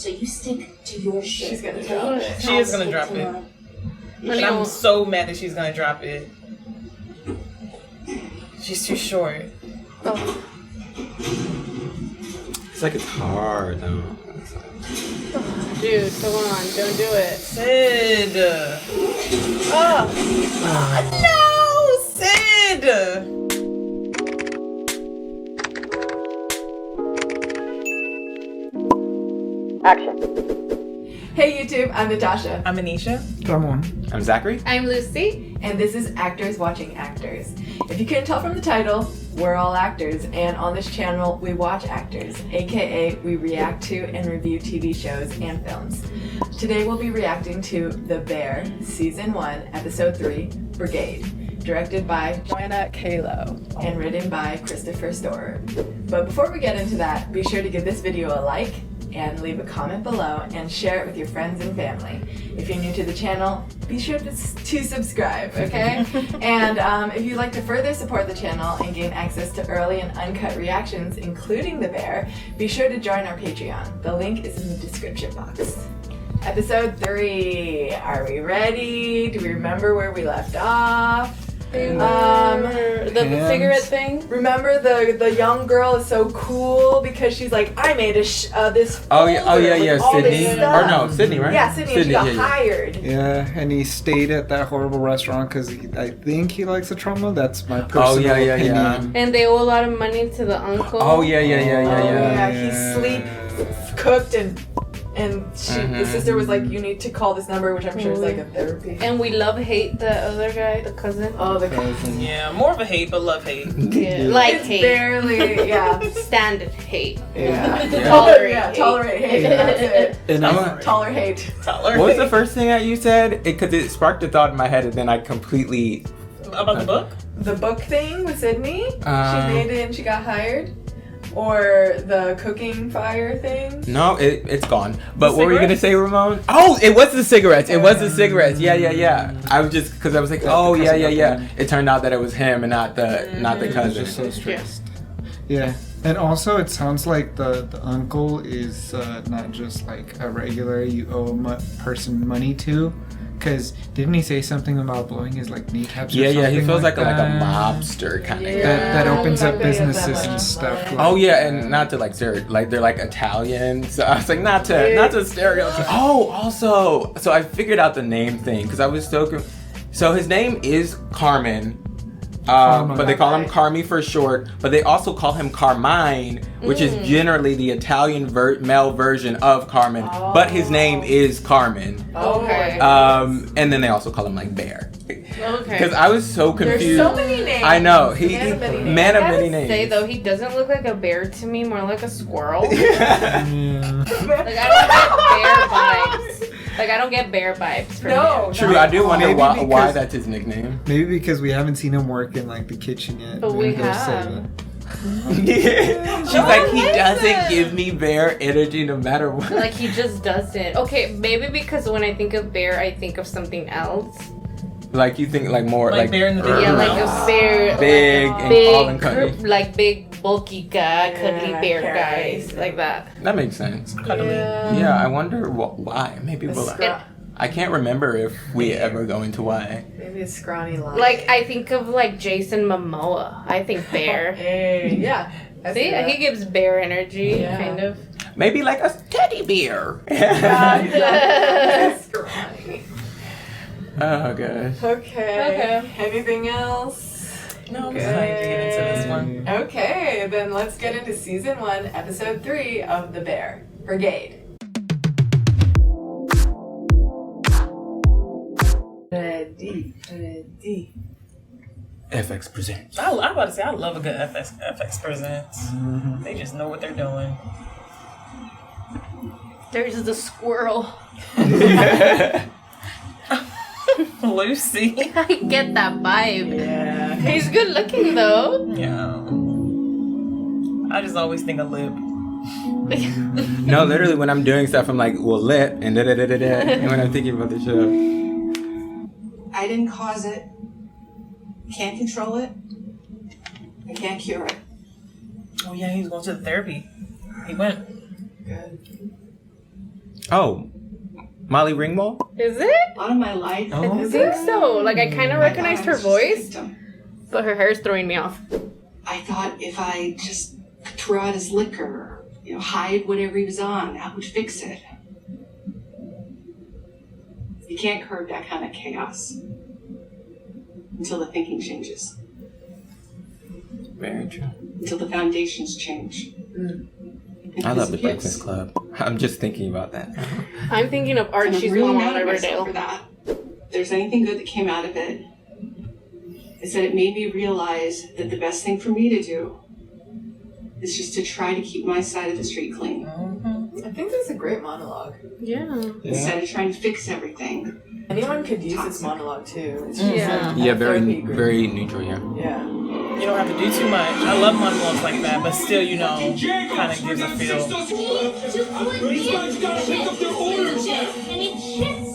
So you stick to your shit. She's gonna drop it. She is gonna drop it. And I'm so mad that she's gonna drop it. She's too short. Oh. It's like it's hard though. Dude, come on, don't do it. Sid. No, Sid. Hey YouTube, I'm Natasha. I'm Anisha. I'm Zachary. I'm Lucy. And this is Actors Watching Actors. If you couldn't tell from the title, we're all actors, and on this channel we watch actors, aka we react to and review TV shows and films. Today we'll be reacting to The Bear, Season 1, Episode 3, Brigade, directed by Joanna Kalo and written by Christopher Storer. But before we get into that, be sure to give this video a like and leave a comment below and share it with your friends and family. If you're new to the channel, be sure to subscribe, okay? And if you'd like to further support the channel and gain access to early and uncut reactions, including The Bear, be sure to join our Patreon. The link is in the description box. Episode 3. Are we ready? Do we remember where we left off? The cigarette thing. Remember the young girl is so cool because she's like, I made this Oh folder yeah, with all this Sydney. stuff. Or no, Sydney, right? Yeah, Sydney, and she got yeah. hired. Yeah, and he stayed at that horrible restaurant because I think he likes the trauma. That's my personal yeah. opinion. And they owe a lot of money to the uncle. Oh yeah. He sleep cooked and the sister was like, you need to call this number, which I'm sure is like a therapy. And we hate the other guy, the cousin. Oh, the cousin. Yeah, more of a hate, but love hate. Yeah, like It's hate. barely, yeah. Standard hate. Yeah. Tolerate Yeah, hate. tolerate hate. That's it. And Tolerate hate. Tolerate. What was the first thing that you said? Because it sparked a thought in my head, and then I completely. About the book? The book thing with Sydney, she made it and she got hired. Or the cooking fire thing. No, it's gone. But The what were you gonna say, Ramon? Oh, it was the cigarettes. It was the cigarettes. Yeah. I was just because I was like, oh yeah. It turned out that it was him and not the cousin. just so stressed. Yeah. And also, it sounds like the uncle is not just like a regular you owe person money to. Because didn't he say something about blowing his like kneecaps? Or Yeah. He something feels like a that? mobster kind of guy. That opens up Something is businesses that and much. stuff. Oh yeah, and not to like they're like Italian. So I was like not to stereotype. Oh, also, so I figured out the name thing because I was so his name is Carmen. But they call him Carmi for short. But they also call him Carmine, which is generally the Italian male version of Carmen. But his name is Carmen. Okay. And then they also call him like Bear. Okay. Because I was so confused. There's so many names. I know. He Man of many names. man of I many gotta names. say though, he doesn't look like a bear to me, more like a squirrel. Yeah. Like I don't get bear vibes. Like I don't get bear vibes from him. True, I do wonder Maybe why because- that's his nickname. Maybe because we haven't seen him work in like the kitchen yet. But we Maybe they'll say have. that. She's like, he doesn't give me bear energy no matter what. Like he just doesn't. Okay, maybe because when I think of bear, I think of something else. Like you think like more Like Bear in the Big Yeah, like a bear, big like and all and cuddly. like big bulky guy, cuddly bear hairy. guys, like that. That makes sense. Cuddly. Yeah, I wonder why. Maybe we'll. Scra- I can't remember if we ever go into why. Maybe a scrawny line. Like I think of like Jason Momoa. I think bear. Hey, yeah. I See, that. he gives bear energy, Yeah. kind of. Maybe like a teddy bear. Scrawny. Oh gosh. Okay. Anything else? No, I'm excited to get into this one. Okay, then let's get into Season 1, Episode 3 of The Bear, Brigade. Ready. FX presents. I'm about to say, I love a good FX presents. They just know what they're doing. There's the squirrel. Lucy. I get that vibe. Yeah. He's good looking though. Yeah. I just always think of lip. No, literally when I'm doing stuff, I'm like, well, lip and da da da da da. And when I'm thinking about the show. I didn't cause it. Can't control it. I can't cure it. Oh yeah, he was going to the therapy. He went. Good. Oh, Molly Ringwald? Is it? A lot of my life. Oh. I think so. Like, I kind of I recognized thought I her was just a voice, victim. but her hair's throwing me off. I thought if I just threw out his liquor, hide whatever he was on, that would fix it. You can't curb that kind of chaos until the thinking changes, Very true. until the foundations change. I love the Yes. Breakfast Club. I'm just thinking about that. I'm thinking of And I'm Archie's really mom on mad at myself Riverdale. for that. If there's anything good that came out of it, it's that it made me realize that the best thing for me to do is just to try to keep my side of the street clean. I think that's a great monologue. Yeah. Instead of trying to fix everything. Anyone could use this monologue too. It's just Yeah. Yeah, very therapy group. very neutral, yeah. Yeah. You don't have to do too much. I love monologues like that, but still, kind of gives a feel. These guys gotta pick up their orders.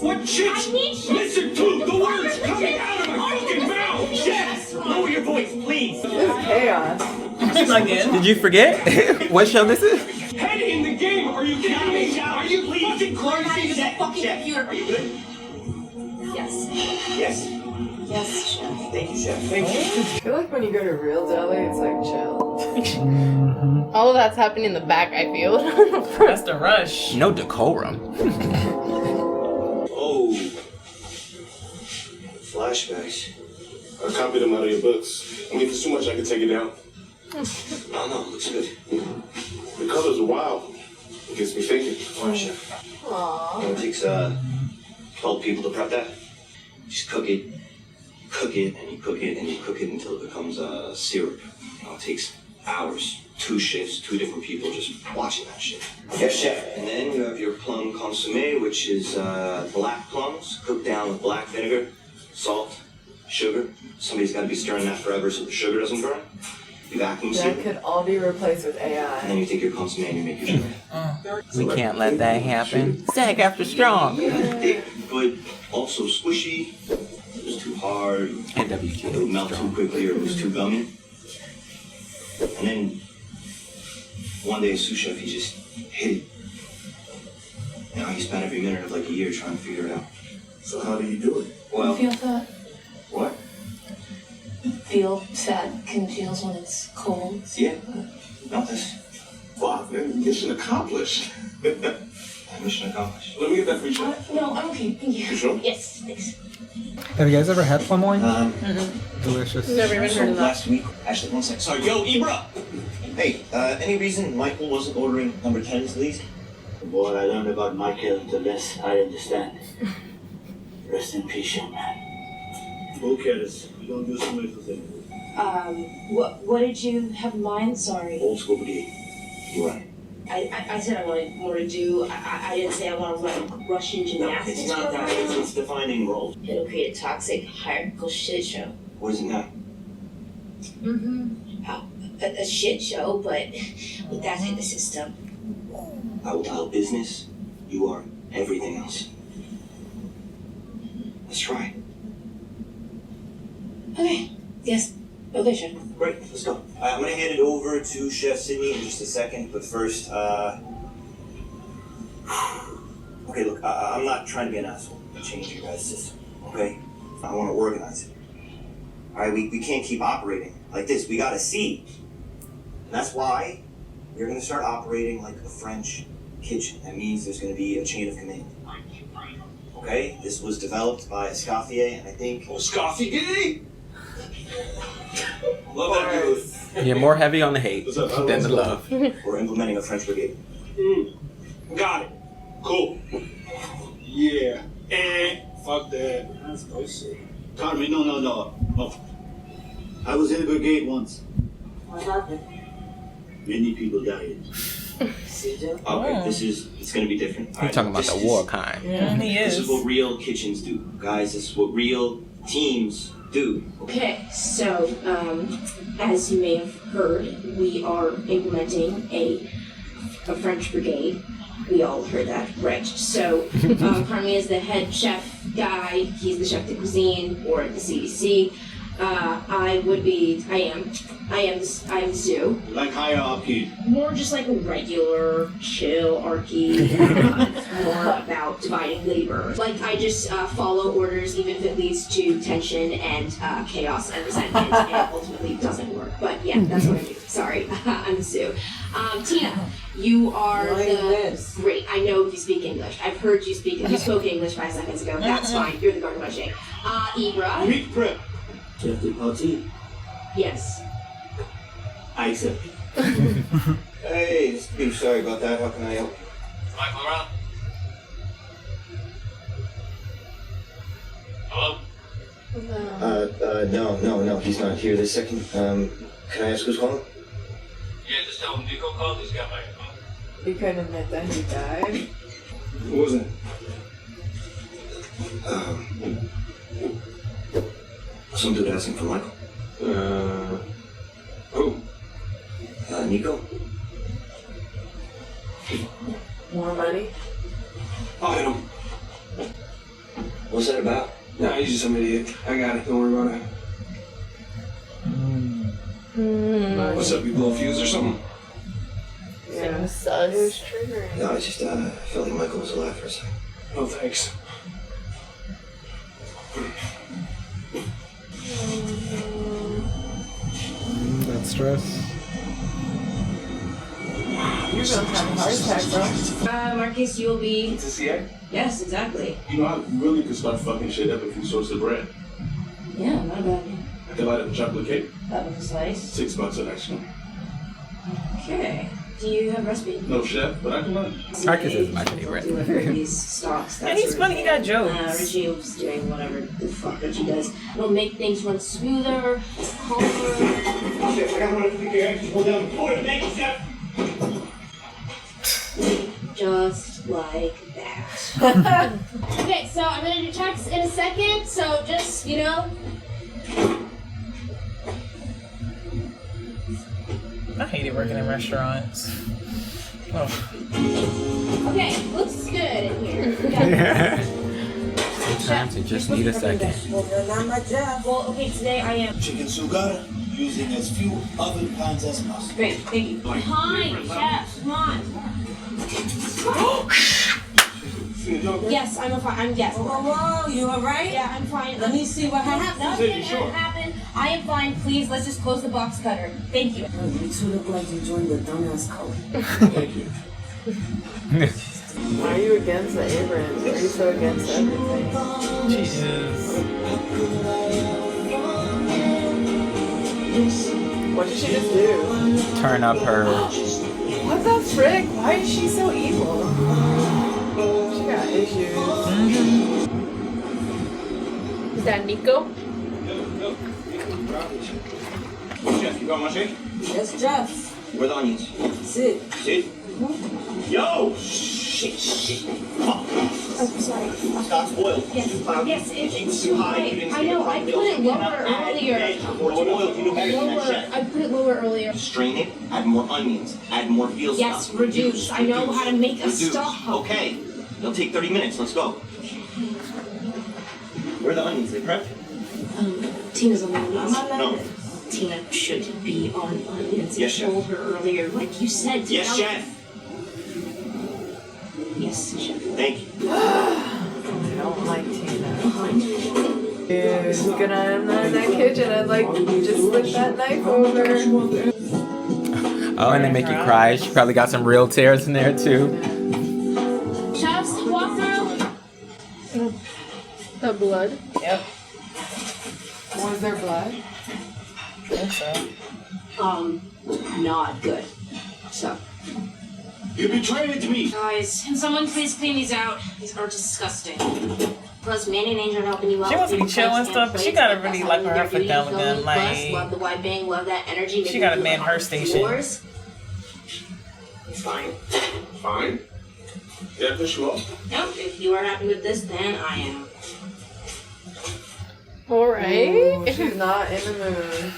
What chicks? Listen to the words coming out of my fucking mouth. Yes. Lower your voice, please. It's chaos. Again. Did you forget what show this is? Head in the game. Are you kidding me? Are you fucking crazy? Are you good? Yes. Yes. Yes, Chef. Thank you, Chef. Thank you. I feel like when you go to real deli, it's like chill. All of that's happening in the back, I feel. That's the rush. No decorum. Oh. Flashbacks. I copied them out of your books. I mean, if it's too much, I can take it down. No, looks good. The colors are wild. It gets me thinking. Come on, Chef. Aww. It takes 12 people to prep that. Just cook it, and you cook it, and you cook it until it becomes syrup. It takes hours. 2 shifts, 2 different people just watching that shit. Yes, Chef. And then you have your plum consommé, which is black plums cooked down with black vinegar, salt, sugar. Somebody's got to be stirring that forever so the sugar doesn't burn. You vacuum seal That it, could all be replaced with and AI. then you take your consommé and you make your sugar. We can't let that happen. Sag after strong. Thick, but also squishy. It was too hard. And It would melt too quickly, or it was too gummy. And then one day, a sous chef, he just hit it. He spent every minute of like a year trying to figure it out. So how do you do it? Well, Feel that? what? Feel fat congeals when it's cold. Yeah, not this. Wow, man, mission accomplished. Mission accomplished. Let me get that for you, Chef. No, I'm okay. Thank you. You sure? Yes, thanks. Have you guys ever had plum wine? Mm-hmm. Delicious. Never even So heard of that. last week, actually, one second. Sorry, yo, Ibra! Hey, any reason Michael wasn't ordering number 10s, please? The more I learn about Michael, the less I understand. Rest in peace, young man. Who cares? We don't do some little thing. What did you have in mind? Sorry. Old school brigade. You right. I said I wanted more to do. I didn't say I want to run Russian No, gymnastics it's not that. program. It's defining roles. It'll create a toxic, hierarchical shit show. What is it now? A shit show, but that's in the system. I will tell business. You are everything else. Let's try. Okay. Yes. Okay, sure. Great, let's go. I'm gonna hand it over to Chef Sydney in just a second, but first, okay, look, I'm not trying to be an asshole to change your guys' system, okay? I want to organize it. All right, we can't keep operating like this. We gotta see. And that's why you're gonna start operating like a French kitchen. That means there's gonna be a chain of command. Okay? This was developed by Escoffier, and I think... Oh, Scoffy! Love that dude. You're more heavy on the hate than the love. We're implementing a French brigade. Got it. Cool. Yeah. Fuck that. That's bullshit. Carmen, no. I was in the brigade once. What happened? Many people died. Okay, it's gonna be different. You're talking about the war kind. Yeah, he This is is. what real kitchens do, guys. This is what real teams do. Okay, so as you may have heard, we are implementing a French brigade. We all heard that, right? So Carmi is the head chef guy. He's the chef de cuisine for the CDC. I'm Sue. Like hierarchy. More just like a regular chill archy. More about dividing labor. Like, I just follow orders even if it leads to tension and chaos and resentment and ultimately doesn't work. But yeah, that's what I do. Sorry, I'm Sue. Tina, you are great. I know you speak English. I've heard you speak. You spoke English 5 seconds ago. That's fine. You're the garden budget. Ibra. Meat prep. Chef de partie. Yes. I accept. Hey, Steve, sorry about that. How can I help? Michael around? Hello? No, he's not here this second. Can I ask who's calling? Yeah, just tell him Nico called. He's got my phone. You couldn't admit that he died. Who was it? Some dude asking for Michael. Who? Nico? More money? I'll hit him. What's that about? Nah, he's just some idiot. I got it. Don't worry about it. What's up? You blow a fuse or something? Yeah. It Sus. was triggering. No, I just felt like Michael was alive for a second. No thanks. That stress. You're gonna have a heart attack, bro. Marcus, you'll be... It's a CA? Yes, exactly. You know, I really could start fucking shit up if you source the bread. Yeah, not bad. I could light up a chocolate cake. That was nice. $6 an extra. Okay. Do you have recipe? No chef, but I can learn. Marcus is my favorite. Deliver these stocks. And he's funny, he got jokes. Reggie was doing whatever the fuck Reggie does. It'll make things run smoother, calmer. Chef, I got one of the big pull down the order. Thank you, Chef. Just like that. Okay, so I'm gonna do checks in a second, so just, you know. I hated working in restaurants. Oh. Okay, looks good in here. Yeah. Sometimes you just need a second. Well, okay, today I am. Chicken sugara using as few oven pans as possible. Great, thank you. Fine, chef, come on. Yes, I'm fine. I'm yes. Whoa, you alright? Yeah, I'm fine. Let me see what happened. Nothing happened. I am fine. Please, let's just close the box cutter. Thank you. You two look like you joined the dumbass cult. Thank you. Why are you against the Abrams? Why are you so against everything? Jesus. What did she just do? Turn up her. What the frick? Why is she so evil? She got issues. Is that Nico? Chef, you got my shake? Yes, Jeff. Where the onions? Sit. Sit. Yo! Shit. Fuck. Oh, sorry. Stock's boiled. Yes, it's too high. I know, I put it lower earlier. I put it lower earlier. Strain it, add more onions, add more veal Yes, stock. reduce. I know how to make a stock. Okay, it'll take 30 minutes. Let's go. Where are the onions? They prepped? Tina's on the onions. No. Tina should be on onions. Yes, I told her earlier, like you said. Yes, chef. Yes, chef. Thank you. I don't like Tina. Dude, gonna in that kitchen, I'd like just slip that knife over. Oh, and they make you cry. She probably got some real tears in there too. Chefs, walk through. The blood. Yep. Was there blood? I think so. Not good. So. You betrayed it to me. Guys, can someone please clean these out? These are disgusting. Plus, Manny and Angel are helping you out. She must be chilling stuff, but she gotta really like put her foot down again. Plus, love Like, the wiping, love that energy. she gotta man her station. Yours. Fine. Fine. Did I push you off? Nope, if you are happy with this, then I am. Alright. Ooh, she's not in the mood.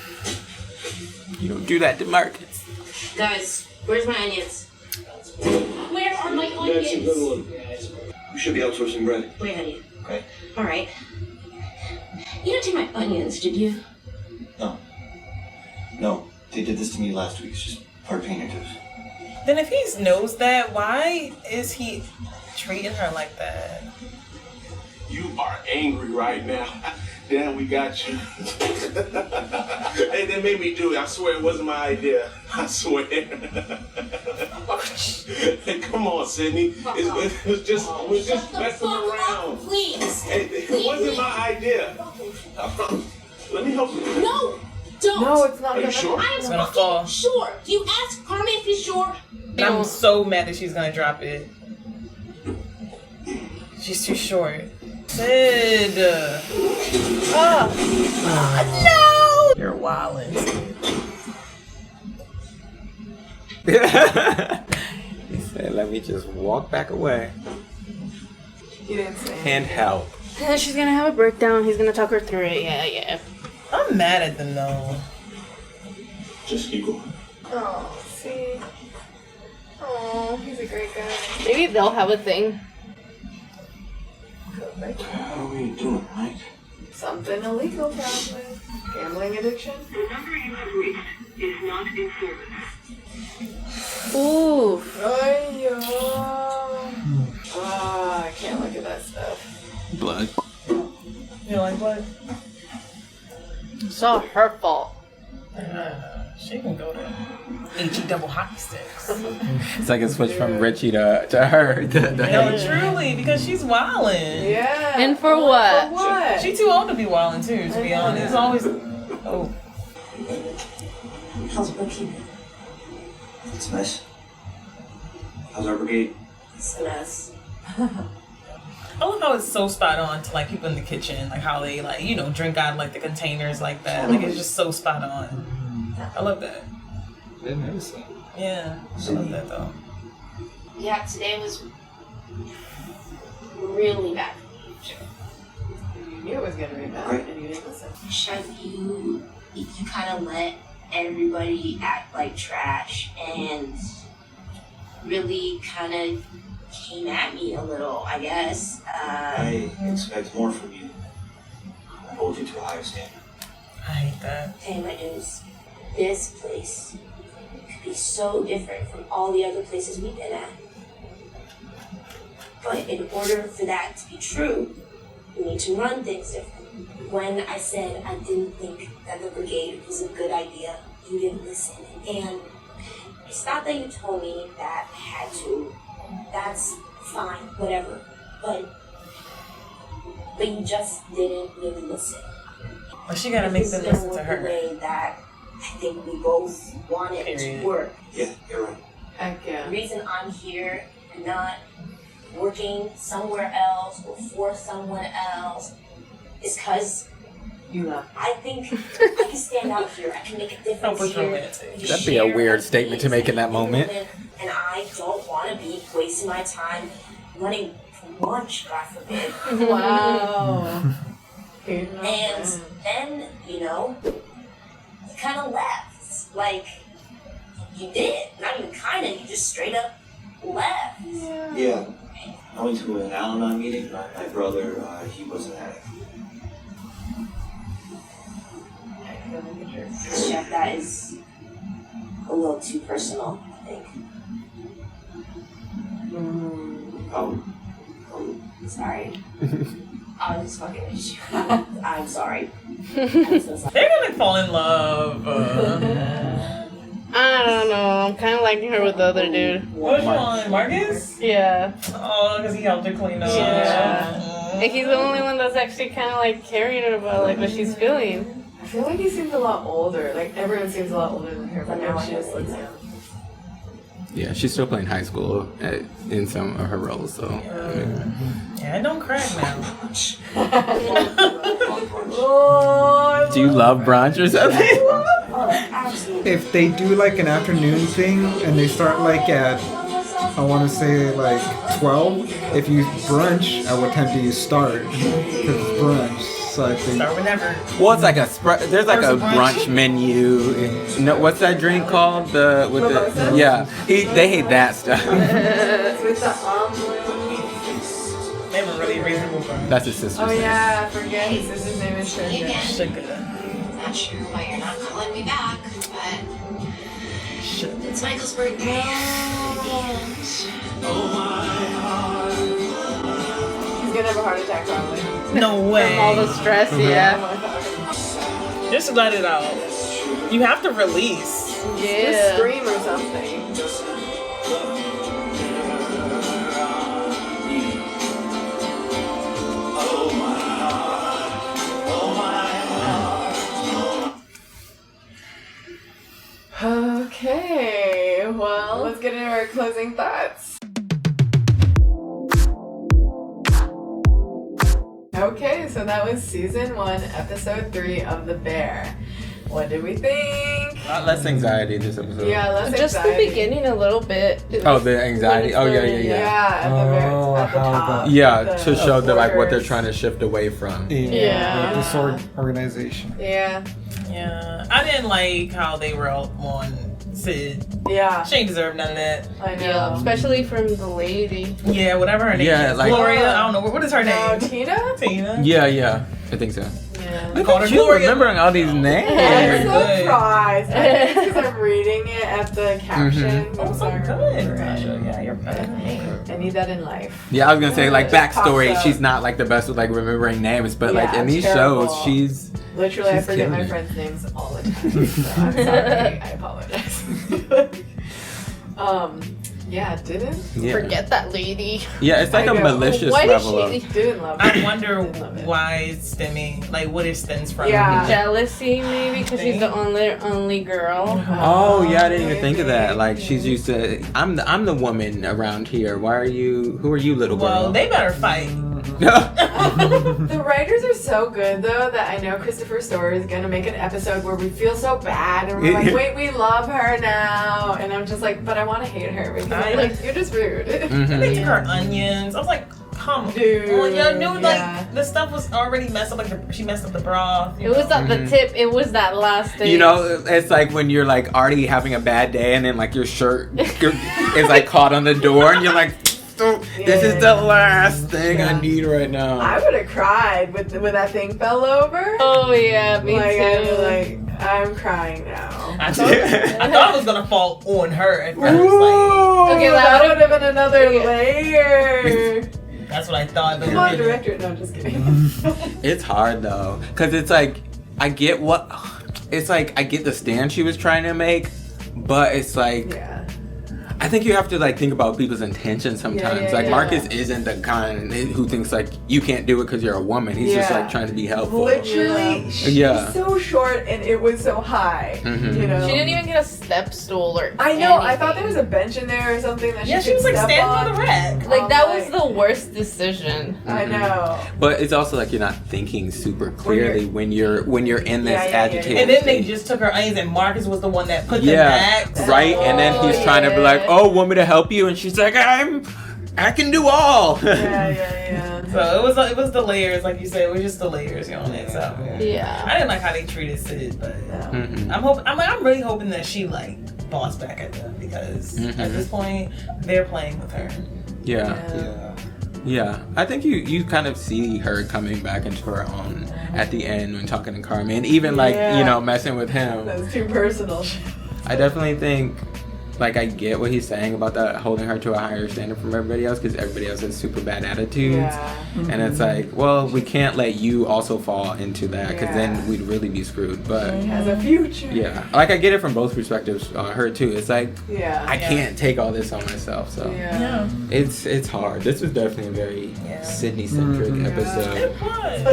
You don't do that to Marcus. Guys, where's my onions? Where are my That's a onions? good one. You should be outsourcing bread. Wait, honey. Okay. Alright. You didn't take my onions, did you? No, they did this to me last week. It's just part of paying your dues. Then if he knows that, why is he treating her like that? You are angry right now. Damn, we got you. Hey, they made me do it. I swear it wasn't my idea. I swear. Hey, come on, Sydney. It was just messing around. Please. Hey, it wasn't my idea. Let me help you. No, don't. No, it's not Are you gonna. sure? I am It's gonna fucking fall. sure. You ask Carmen if he's sure. I'm so mad that she's gonna drop it. She's too short. Sid. No! You're wildin'. He said, let me just walk back away. You didn't say. Can't help. She's gonna have a breakdown. He's gonna talk her through it. Yeah. I'm mad at them though. Just keep going. Oh, see. Oh, he's a great guy. Maybe they'll have a thing. How are we doing, Mike? Something illegal, probably. Gambling addiction. The number you have reached is not in service. Ooh. Ah, I can't look at that stuff. Blood. You like what? It's all her fault. She can go to HE double hockey sticks. It's like a switch from Richie to her. No, truly, because she's wildin'. Yeah. And for what? For what? She too old to be wildin' too, to be honest. It's always. Oh. How's bookkeeping? It's nice. How's our brigade? It's a mess. I love how it's so spot on to like people in the kitchen, like how they like, you know, drink out of like the containers like that. Like it's just so spot on. I love that. I didn't notice that. Yeah, I love that though. Yeah, today was really bad. You knew it was gonna be bad, and you didn't listen. Chef, you kind of let everybody act like trash and really kind of came at me a little, I guess. I expect more from you. I hold you to a higher standard. I hate that. Hey, my news. This place could be so different from all the other places we've been at. But in order for that to be true, we need to run things different. When I said I didn't think that the brigade was a good idea, you didn't listen. And it's not that you told me that I had to. That's fine, whatever. But you just didn't really listen. But she gotta make them listen to her. The way that I think we both want it to work. Yeah, you're right. Heck yeah. The reason I'm here and not working somewhere else or for someone else is because you love. I think I can stand out here. I can make a difference here. That'd be a weird statement to make in that moment. And I don't want to be wasting my time running from lunch, God forbid. Wow. And then, you kind of left. Like, you did. Not even kind of, you just straight up left. Yeah. I went to an Al-Anon meeting. My brother, he wasn't at it. Chef, that is a little too personal, I think. Oh. Sorry. I was just fucking with you. I'm sorry. I'm so sorry. They're gonna fall in love. I don't know. I'm kind of liking her with the other dude. Which one? Marcus? Yeah. Oh, because he helped her clean up. Yeah. And he's the only one that's actually kind of like caring about like what she's feeling. I feel like he seems a lot older. Like everyone seems a lot older than her, but now she just looks young. Yeah, she's still playing high school in some of her roles, so. Yeah, don't crack now. Do you love brunch or something? If they do like an afternoon thing and they start like at, I want to say like 12, if you brunch, at what time do you start? Because it's brunch. So I think. Start whenever. Well, it's like there's like a brunch menu. No, what's that drink called? They hate that stuff. With the omelet. They have a really reasonable brunch. That's his sister's Oh name. yeah, I forget his sister's name is Sugar. Not sure why you're not calling me back, but It's Michael's birthday. He's gonna have a heart attack probably. No way. From all the stress, yeah. Just let it out. You have to release. Just scream or something. Okay, well, let's get into our closing thoughts. Okay, so that was season 1, episode 3 of The Bear. What did we think? A lot less anxiety this episode. Yeah, less Just anxiety. the beginning a little bit. Oh, the anxiety. Oh, yeah. Yeah, at the top. Yeah, the to show that like what they're borders. trying to shift away from. The disorganization. Yeah. Yeah. I didn't like how they were all on Sid. Yeah. She ain't deserve none of that. I know. Yeah, especially from the lady. Yeah, whatever her name Yeah, is. like- Gloria, I don't know. What is her No, name? Tina? Tina? Yeah, I think so. Yeah. Look Called at her you Gloria. remembering all these names. I'm Good. surprised. I think it's because I'm reading it at the caption. Oh, so good, Tasha. Yeah, you're better than me. I need that in life. Yeah, I was gonna say like Just pops backstory. up. She's not like the best with like remembering names, but like Yeah, in these terrible. shows, she's Literally, I she's forget my killing it. friends' names all the time. So I'm sorry. I apologize. Yeah, didn't? Yeah. Forget that lady. Yeah, it's like I a know. malicious Why did level she- of. Didn't love I it. wonder Love it. why it's stemming. Like, what it stems from. Yeah. Jealousy, maybe, because she's the only girl. Oh yeah, I didn't even think of that. Like she's used to. I'm the woman around here. Why are you? Who are you, little girl? Well, they better fight. The writers are so good though that I know Christopher Storer is gonna make an episode where we feel so bad and we're like, wait, we love her now, and I'm just like, but I want to hate her because I'm like, you're just rude. They took her onions. I was like, come Dude, on, you knew like yeah. the stuff was already messed up. Like she messed up the broth. It was not the tip. It was that last thing. You know, it's like when you're like already having a bad day, and then like your shirt is like caught on the door, and you're like, "So, this is the last thing I need right now." I would have cried when that thing fell over. Oh yeah, me like, too. I'm crying now. I thought it was gonna fall on her at first. Ooh, Okay, that would have been another layer. That's what I thought. But Come on, director. No, I'm just kidding. It's hard though, cause it's like I get the stand she was trying to make, but it's like I think you have to like think about people's intentions sometimes. Like Marcus isn't the kind who thinks like you can't do it because you're a woman. He's just like trying to be helpful. Literally, she's so short and it was so high. Mhm. You know, She didn't even get a step stool or. I know. I anything. thought there was a bench in there or something that Yeah, she she was could like step standing on on the rack. Like that I'm was the worst decision. I know. But it's also like you're not thinking super clearly when you're in this agitated And then they state. just took her onions, and Marcus was the one that put them Yeah, back. right. And then he's trying to be like, "Oh, want me to help you?" And she's like, "I can do all." Yeah. So it was the layers, like you said. It was just the layers on it. So Yeah. I didn't like how they treated Sid, but I'm really hoping that she like boss back at them because at this point they're playing with her. Yeah. I think you kind of see her coming back into her own at the end when talking to Carmen, even like messing with him. That's too personal. I definitely think. Like, I get what he's saying about that, holding her to a higher standard from everybody else, because everybody else has super bad attitudes. Yeah. And it's like, well, we can't let you also fall into that, because then we'd really be screwed. But He has a future. yeah, like I get it from both perspectives on her too. It's like, I Yeah. can't take all this on myself, so it's hard. This was definitely a very Sydney-centric episode.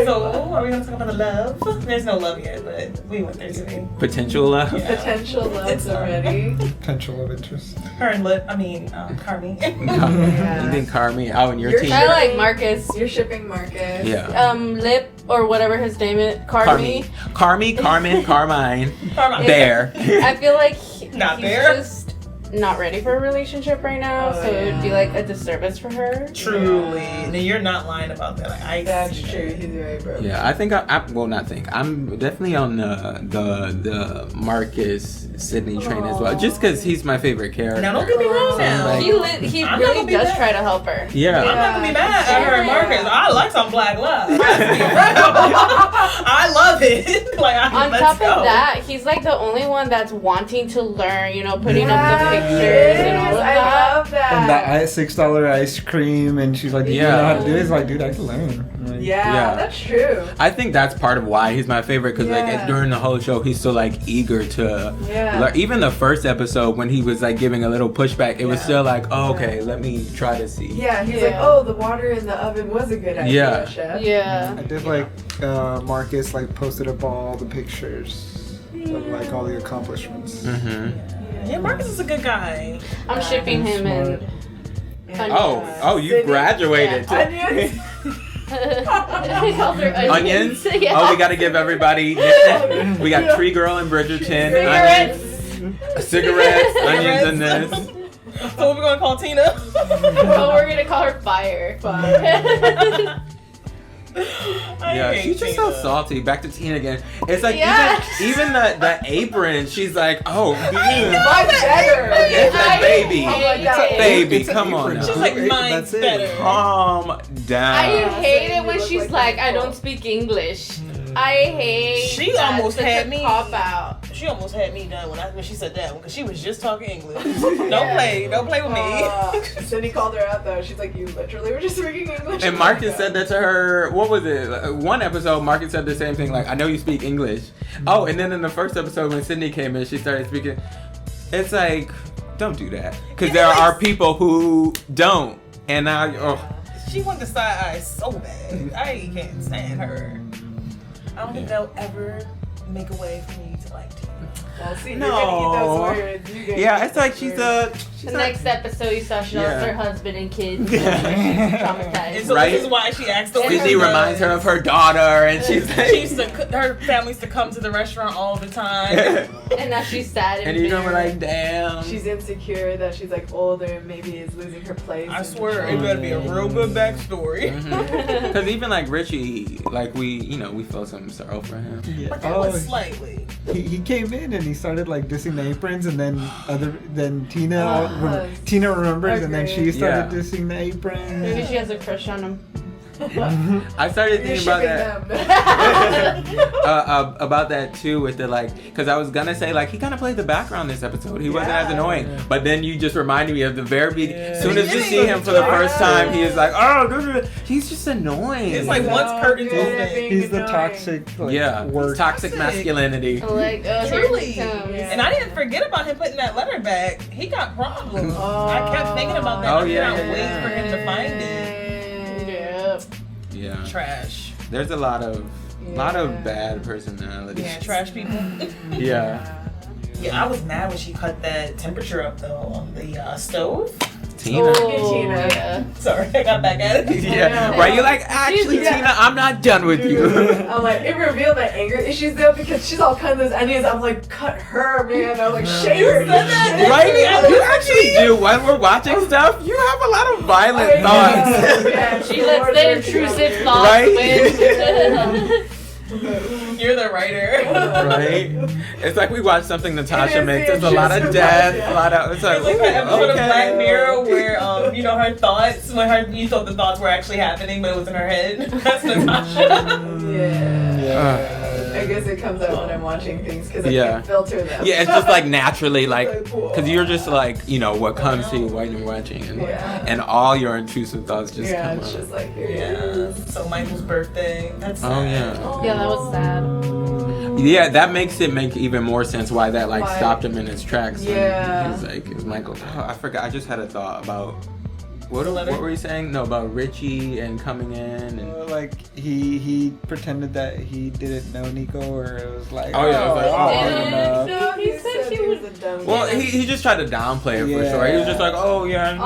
So are we gonna talk about the love? There's no love yet, but we went there today. Potential love. Potential loves already. Potential of interest. Her and Carmi. You think Carmi? Oh, and your team? I like Marcus. You're shipping Marcus. Yeah. Lip or whatever his name is. Carmi. Carmen, Carmine, Carmine. Bear. I feel like Not he's Bear. just not ready for a relationship right now, so it would be like a disservice for her. Truly. Then you're not lying about that. Like, That's true. He's very broken. Yeah, I think I'm definitely on the Marcus Sydney train as well, just because he's my favorite character. Now don't get me wrong now. Like, He I'm not really gonna be does mad. try to help her. Yeah. I'm not gonna be mad at her and Marcus. I like some black love. I love it. Like, On let's top go. of that, he's like the only one that's wanting to learn, you know, putting up the pictures and all of I that. love that. And that $6 ice cream, and she's like, "You Yeah. know how to do it?" It's like, dude, I can learn. Like, Yeah, that's true. I think that's part of why he's my favorite because Yeah. like during the whole show he's so like eager to Yeah. learn. Even the first episode when he was like giving a little pushback, it was still like, oh, okay, let me try to see. Yeah, he's like, oh, the water in the oven was a good idea, Yeah. chef. Yeah. I did like Marcus like posted up all the pictures of like all the accomplishments. Mm-hmm. Yeah, Marcus is a good guy. I'm shipping him and. Oh, you graduated. Yeah. too. Onions. He calls her onions. Onions? Yeah. Oh, we gotta give everybody. We got Tree Girl and Bridgerton. Cigarettes, onions, and this. So what we gonna call Tina? Oh, we're gonna call her Fire. Yeah, she's just so salty. Back to Tina again. It's like Yes. even the apron. She's like, oh, Mine's better. it's a baby, that baby. It's an Come on, apron. now. She's like, That's mine's it. better. Calm down. I hate it when look she's like like, I people. don't speak English. I hate. She that. almost Such had a me. Cop out. She almost had me done when she said that because she was just talking English. Don't play with me. Cindy called her out though. She's like, you literally were just speaking English. And Marcus said that to her. What was it? One episode, Marcus said the same thing. Like, I know you speak English. Oh, and then in the first episode when Sydney came in, she started speaking. It's like, don't do that, because there are people who don't. And now, She wanted the side eye so bad. I can't stand her. I don't think they'll ever make a way for me to like Tina. Well, see, No. you're gonna eat those words. You get yeah, it's like she's words. a. The next episode, you saw she lost Yeah. her husband and kids. She's traumatized. And so Right? this is why she asked the Sydney reminds her of her daughter, and she's like, She used to, her family used to come to the restaurant all the time. And now she's sad and you're gonna be like, damn. She's insecure that she's like older and maybe is losing her place. I in swear, the it better be a real good backstory. Because even like Richie, like we feel some sorrow for him. Yeah. But that was slightly. He came in and he started like dissing the aprons, and then Tina remembers, and then she started dissing the apron. Maybe she has a crush on him. I started You're thinking about that. that. About that too, with the like, because I was gonna say like he kind of played the background this episode. He wasn't as annoying, but then you just reminded me of the very beginning. As soon as you see him for the first time, he is like, oh, he's just annoying. It's like once curtains open. He's the toxic, work. Toxic masculinity. Like, Truly. here he comes. And I didn't forget about him putting that letter back. He got problems. I kept thinking about that. I cannot wait for him to find it. Yeah. Trash. There's a lot of bad personalities. Yeah, trash people. Yeah. Yeah, I was mad when she cut that temperature up though on the stove. Tina. Tina. Yeah. Sorry, I got back at it. Yeah. Right? You're like, actually, Yeah. Tina, I'm not done with you. I'm like, it revealed that anger issues though because she's all cutting those onions. I'm like, cut her, man. I was like, shame her. Right? You actually do. When we're watching stuff, you have a lot of violent thoughts. Yeah, She lets the intrusive thoughts Right? win. You're the writer. Right? It's like we watch something Natasha It is makes. the There's a lot of intrusive death, thoughts, a lot of. It's like, It's like that episode of okay. Black Mirror where her thoughts when you thought the thoughts were actually happening but it was in her head. That's Natasha. Yeah. I guess it comes out when I'm watching things because I can't filter them. Yeah, it's just like naturally, like, because you're just like, what comes to you while you're watching, and all your intrusive thoughts just come it's up. just like, here it is. So Michael's birthday. That's sad. Oh yeah. Yeah, that was sad. Yeah, that makes it make even more sense why that like Why? stopped him in his tracks. And Yeah. he's like, is Michael? Oh, I forgot. I just had a thought about what were you saying? No, about Richie and coming in and Like he pretended that he didn't know Nico, or it was like, Oh, yeah, it was like, No, he said he was a dumb well, he just tried to downplay it for Yeah. sure. He was just like, oh yeah, no,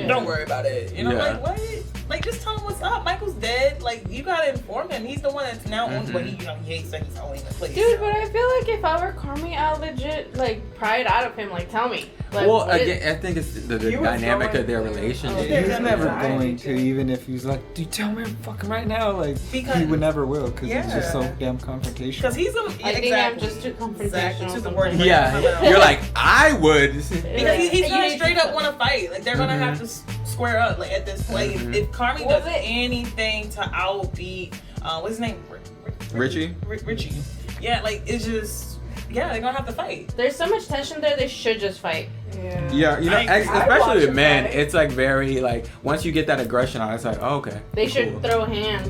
Don't worry about it. Yeah. Like what? Like just tell him what's up. Michael's dead. Like you gotta inform him. He's the one that's now owns what he hates that he's owning the place. Dude, but I feel like if I were Carmi, I'd legit pry it out of him. Like, tell me. Like, Well, what again, I think it's the dynamic of their relationship. He's never going to, even if he's like, dude, tell me fucking right now. Like, he would never will, because he's just so damn confrontational. Because he's I think I'm just too confrontational. Just the word. Yeah, you're like, I would. Because he's gonna straight up want to fight. Like they're gonna have to square up like at this point. If Carmi does anything to outbeat, what's his name? Richie? Richie. Yeah, like it's just they're gonna have to fight. There's so much tension there. They should just fight. Yeah, you know, especially with men, it's like very like once you get that aggression on, it's like okay. They should throw hands.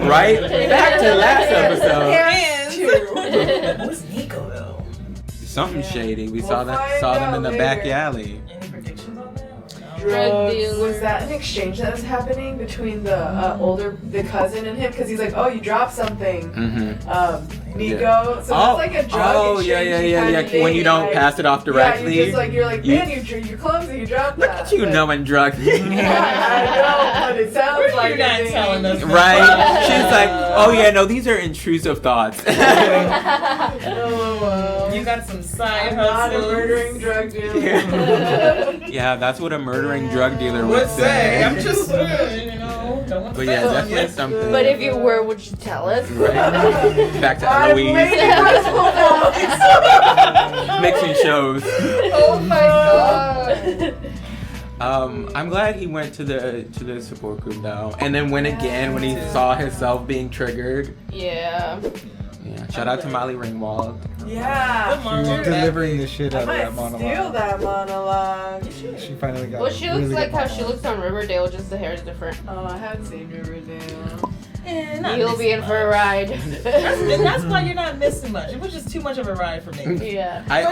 Right? Back to last episode. Hands. What's Nico though? Something shady. We saw them in the back alley. Any predictions on that? Drugs. Was that an exchange that was happening between the cousin and him? Because he's like, oh, you dropped something. Nico. So it's like a drug exchange kind of thing. When you don't pass it off directly. Yeah, you're like, man, you're clumsy. You dropped that. Look at you knowing drugs. I know, but it sounds like you're not telling us. Right? She's like, oh yeah, no, these are intrusive thoughts. You got some side not hustles. a murdering drug dealer. Yeah, that's what a murdering drug dealer would say. I'm just saying, you know. Don't want to But yeah, on definitely you. something. But if you were, would you tell us? Right. Back to Eloise. Mixing shows. Oh my god. I'm glad he went to the support group though, and then went again when he saw himself being triggered. Yeah. Yeah. Shout out to Molly Ringwald. Yeah. She was delivering the shit out of that monologue. Steal that monologue. She finally got. Well, she looks really like good how she monologue. looks on Riverdale, just the hair is different. Oh, I haven't seen Riverdale. You'll be in for a ride. That's why you're not missing much. It was just too much of a ride for me. Yeah. I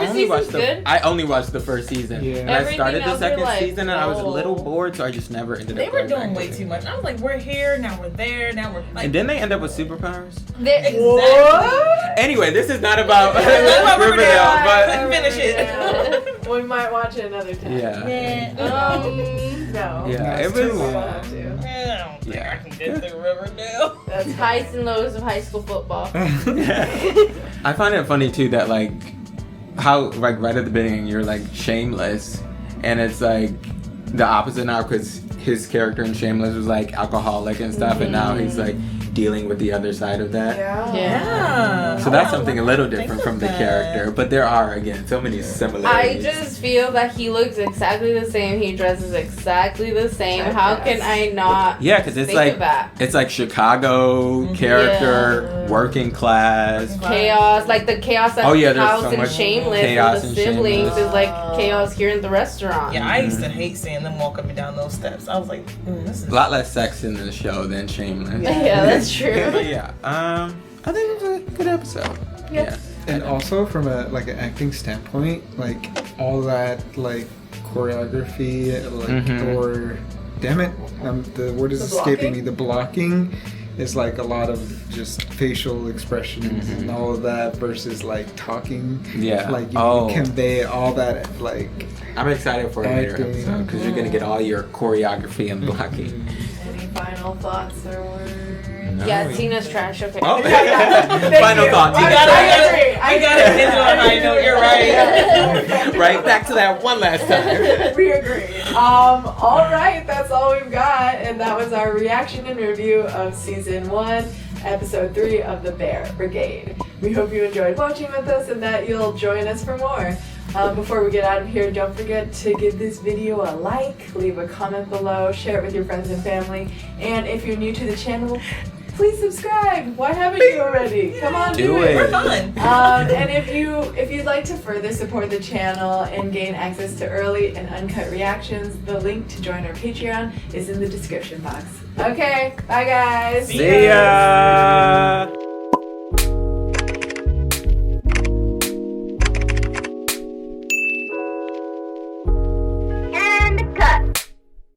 only watched the first season. Yeah. And I Everything started the else second you're like, season and I was a little no. bored, so I just never ended up They were going doing back way to it. too much. I was like, we're here, now we're there, now we're like. And then they end up with superpowers. Exactly. Anyway, this is not about It's not about Riverdale, but finish it. We might watch it another time. yeah. No. Yeah, it's it too was. long. We'll have to. I don't think I can get through Riverdale. That's Highs and lows of high school football. I find it funny too that like how like right at the beginning you're like shameless, and it's like the opposite now because his character in Shameless was like alcoholic and stuff, and now he's like dealing with the other side of that. Yeah. So that's something a little different from the character, but there are again so many I similarities. just feel that he looks exactly the same. He dresses exactly the same. How can I not? Yeah, because it's think like of that? it's like Chicago character, working class. Chaos, like the chaos at Oh, yeah, the there's house so and much Shameless chaos with the in siblings Shameless. is like chaos here in the restaurant. Yeah, I used to hate seeing them walk up and down those steps. I was like, this is A lot less sex in the show than Shameless. Yeah, that's true. But yeah, I think it was a good episode. Yeah. And also from a like an acting standpoint, like all that like choreography, like or damn it, the word is escaping me. The blocking is like a lot of just facial expressions and all of that versus like talking. Yeah. Like you convey all that like. I'm excited for a later acting. episode because you're gonna get all your choreography and blocking. Any final thoughts or words? Yeah, Tina's trash. Okay. Oh. Final thought. I got it. End on a high note. You're right. Right back to that one last time. We agree. All right, that's all we've got, and that was our reaction and review of season 1, episode 3 of the Bear Brigade. We hope you enjoyed watching with us and that you'll join us for more. Before we get out of here, don't forget to give this video a like, leave a comment below, share it with your friends and family, and if you're new to the channel, please subscribe. Why haven't you already? Come on, do it. We're fun. And if you'd like to further support the channel and gain access to early and uncut reactions, the link to join our Patreon is in the description box. Okay, bye guys. See ya.